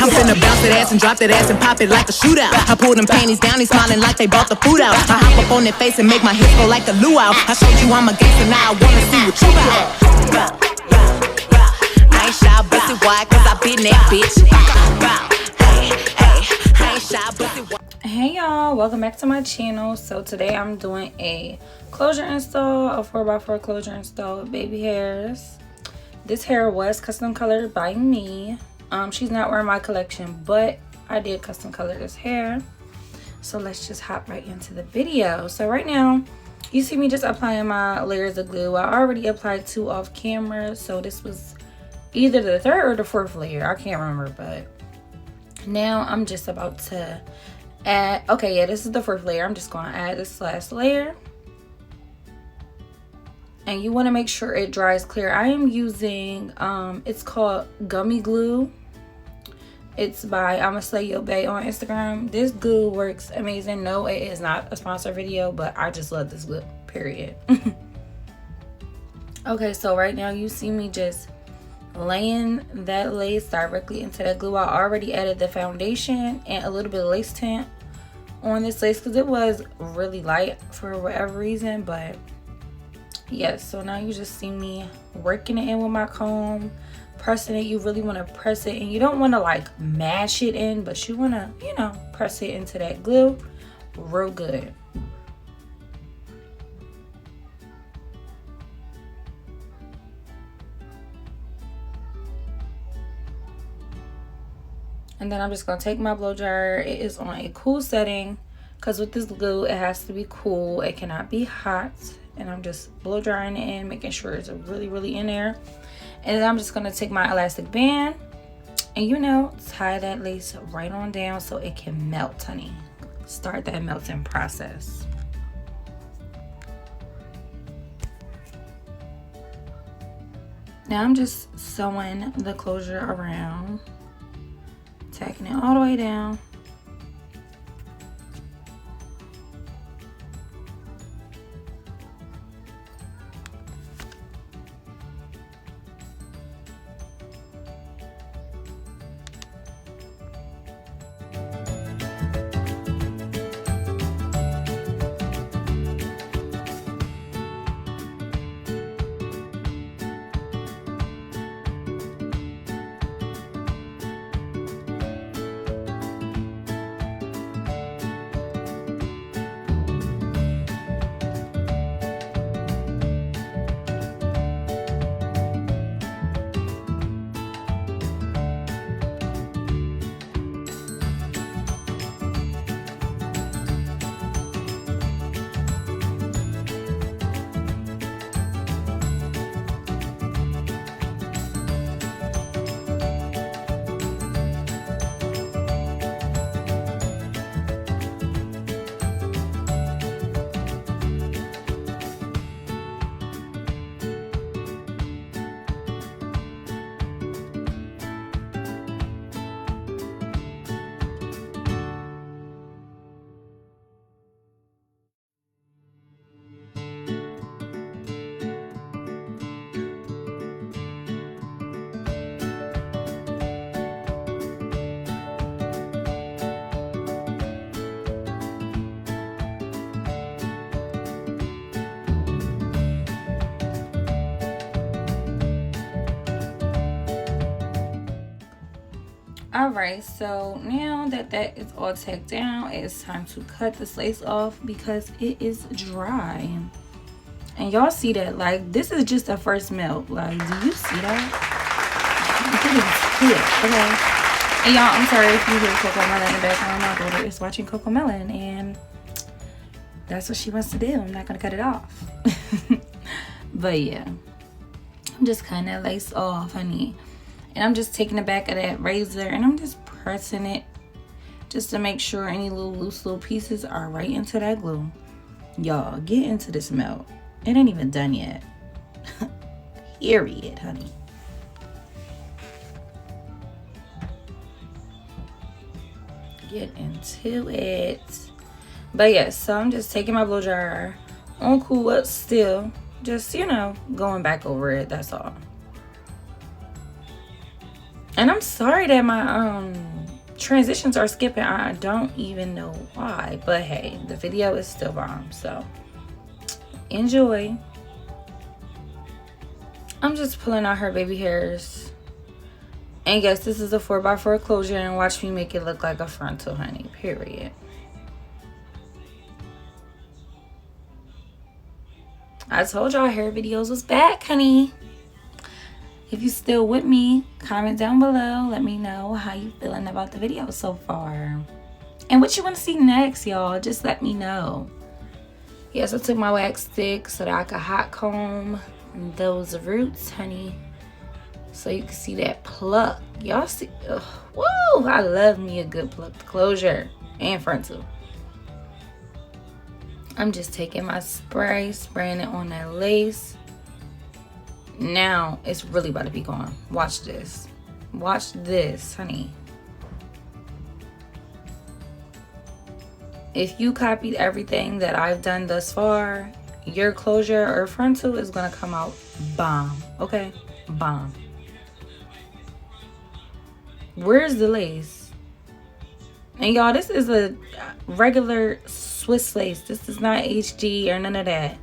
I'm finna bounce that ass and drop that ass and pop it like a shootout. I pull them panties down, they smiling like they bought the food out. I hop up on their face and make my hips go like a luau. I showed you I'm a gangster, now I wanna see what you got. I ain't shy, busted wide, cause I been that bitch. I ain't shy, busted wide. Hey y'all, welcome back to my channel. So today I'm doing a closure install, a 4x4 closure install with baby hairs. This hair was custom colored by me. She's not wearing my collection, but I did custom color this hair. So let's just hop right into the video. So right now you see me just applying my layers of glue. I already applied 2 off camera, so this was either the 3rd or the 4th layer, I can't remember. But now I'm just about to add, okay, yeah, this is the 4th layer. I'm just going to add this last layer, and you want to make sure it dries clear. I am using it's called gummy glue. It's by I'ma Slay Your Bae on Instagram. This glue works amazing. No, it is not a sponsor video, but I just love this glue, period. Okay, so right now you see me just laying that lace directly into that glue. I already added the foundation and a little bit of lace tint on this lace because it was really light for whatever reason. But yes, so now you just see me working it in with my comb, pressing it. You really want to press it, and you don't want to like mash it in, but you want to, you know, press it into that glue real good. And then I'm just going to take my blow dryer. It is on a cool setting because with this glue, it has to be cool. It cannot be hot. And I'm just blow drying it in, making sure it's really, really in there. And then I'm just going to take my elastic band and, you know, tie that lace right on down so it can melt, honey. Start that melting process. Now I'm just sewing the closure around, tacking it all the way down. Alright, so now that that is all tacked down, it's time to cut this lace off because it is dry. And y'all see that, like, this is just the first melt. Like, do you see that? Okay. And y'all, I'm sorry if you hear Coco Melon in the background. My daughter is watching Coco Melon, and that's what she wants to do. I'm not gonna cut it off. But yeah, I'm just cutting that lace off, honey. And I'm just taking the back of that razor and I'm just pressing it just to make sure any little loose little pieces are right into that glue. Y'all, get into this melt. It ain't even done yet. Period, honey. Get into it. But yes, so I'm just taking my blow dryer on cool up still. Just, you know, going back over it, that's all. And I'm sorry that my transitions are skipping. I don't even know why, but hey, the video is still bomb, so enjoy. I'm just pulling out her baby hairs. And yes, this is a 4x4 closure, and watch me make it look like a frontal, honey, period. I told y'all hair videos was back, honey. If you still with me, comment down below. Let me know how you feeling about the video so far. And what you want to see next, y'all. Just let me know. Yes, I took my wax stick so that I could hot comb those roots, honey. So you can see that pluck. Y'all see? Ugh, whoa! I love me a good plucked closure and frontal. I'm just taking my spray, spraying it on that lace. Now it's really about to be gone. Watch this. Watch this, honey. If you copied everything that I've done thus far, your closure or frontal is gonna come out bomb. Okay? Bomb. Where's the lace? And y'all, this is a regular Swiss lace. This is not HG or none of that.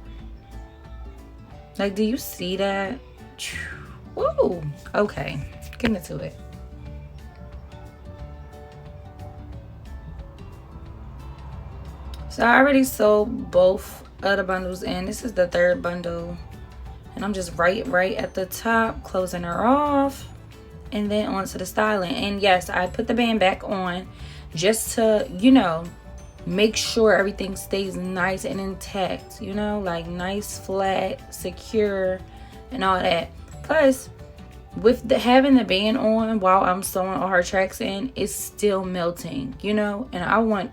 Like, do you see that? Whoa. Okay, getting into it. So I already sewed both of the bundles in. This is the third bundle. And I'm just right at the top, closing her off. And then onto the styling. And yes, I put the band back on just to, you know, make sure everything stays nice and intact, you know, like nice, flat, secure, and all that. Plus, with having the band on while I'm sewing all her tracks in, it's still melting, you know, and I want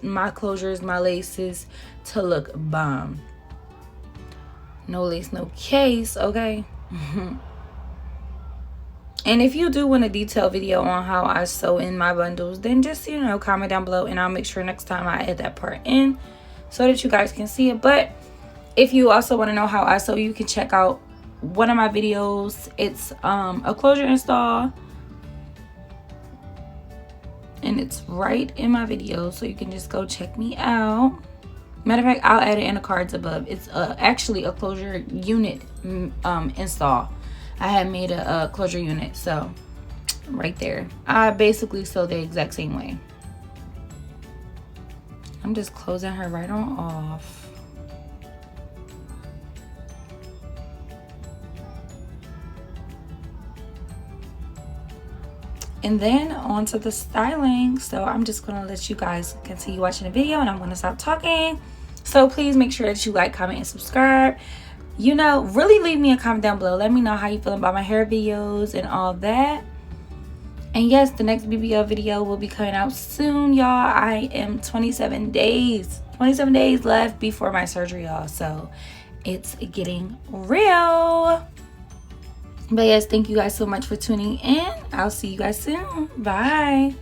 my closures, my laces to look bomb. No lace, no case, okay? And if you do want a detailed video on how I sew in my bundles, then just, you know, comment down below and I'll make sure next time I add that part in so that you guys can see it. But if you also want to know how I sew, you can check out one of my videos. It's a closure install, and it's right in my video, so you can just go check me out. Matter of fact, I'll add it in the cards above. It's actually a closure unit install. I had made a closure unit, so right there. I basically sew the exact same way. I'm just closing her right on off. And then on to the styling. So I'm just gonna let you guys continue watching the video, and I'm gonna stop talking. So please make sure that you like, comment, and subscribe. You know, really leave me a comment down below. Let me know how you feeling about my hair videos and all that. And yes, the next BBL video will be coming out soon, y'all. I am 27 days left before my surgery, y'all. So it's getting real. But yes, thank you guys so much for tuning in. I'll see you guys soon. Bye.